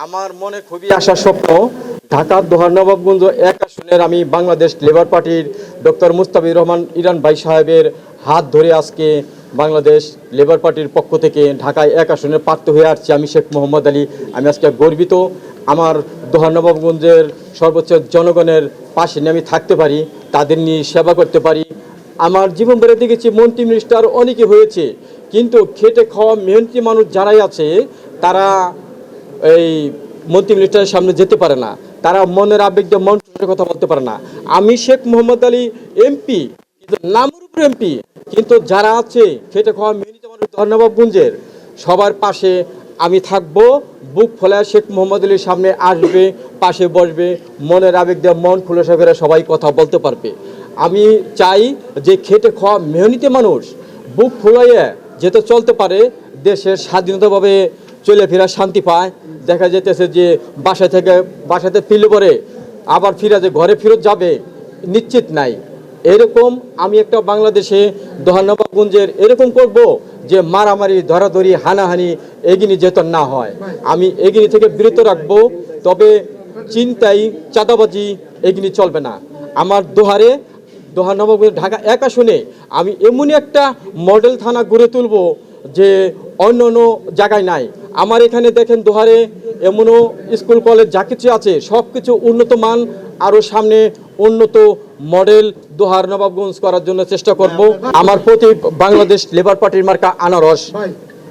আমার মনে খুবই আশা স্বপ্ন ঢাকার দোহার নবাবগঞ্জ এক আসনের আমি বাংলাদেশ লেবার পার্টির ডক্টর মুস্তাফিজুর রহমান ইরান ভাই সাহেবের হাত ধরে আজকে বাংলাদেশ লেবার পার্টির পক্ষ থেকে ঢাকায় এক আসনে প্রার্থী হয়ে আসছি। আমি শেখ মোহাম্মদ আলী। আমি আজকে গর্বিত আমার দোহার নবাবগঞ্জের সর্বোচ্চ জনগণের পাশে নিয়ে আমি থাকতে পারি, তাদের নিয়ে সেবা করতে পারি। আমার জীবন বেড়ে দেখেছি মন্ত্রী মিনিস্টার অনেকে হয়েছে, কিন্তু খেটে খাওয়া মেহনতি মানুষ যারাই আছে তারা এই মন্ত্রী মিনিস্টারের সামনে যেতে পারে না, তারা মনের আবেগ দিয়ে মন খুলে কথা বলতে পারে না। আমি শেখ মোহাম্মদ আলী এমপি, কিন্তু নামের উপর এমপি, কিন্তু যারা আছে খেটে খাওয়া মেহনতি মানুষ নবাবগঞ্জের সবার পাশে আমি থাকবো। বুক ফোলায় শেখ মোহাম্মদ আলীর সামনে আসবে, পাশে বসবে, মনের আবেগ দিয়ে মন খুলে করে সবাই কথা বলতে পারবে। আমি চাই যে খেটে খাওয়া মেহনতি মানুষ বুক ফুলাইয়ে যেতে চলতে পারে, দেশের স্বাধীনতাভাবে চলে ফেরা শান্তি পায়। দেখা যেতেছে যে বাসাতে ফিরলে পরে আবার ফিরে যে ঘরে ফেরত যাবে নিশ্চিত নাই। এরকম আমি একটা বাংলাদেশে দোহার নবাবগঞ্জের এরকম করব যে মারামারি ধরাধরি হানাহানি এগিনি যেত না হয়। আমি এগিনি থেকে বিরত রাখবো, তবে চিন্তাই চাঁদাবাজি এগিনি চলবে না। আমার দোহার নবাবগঞ্জ ঢাকা এক আসনে আমি এমনই একটা মডেল থানা গড়ে তুলব যে অন্য অন্য জায়গায় নাই। আমার এখানে দেখেন দোহারে এমনও স্কুল কলেজ যা কিছু আছে সব কিছু উন্নত মান, আরও সামনে উন্নত মডেল দোহার নবাবগঞ্জ করার জন্য চেষ্টা করব। আমার প্রতি বাংলাদেশ লেবার পার্টির মার্কা আনারস।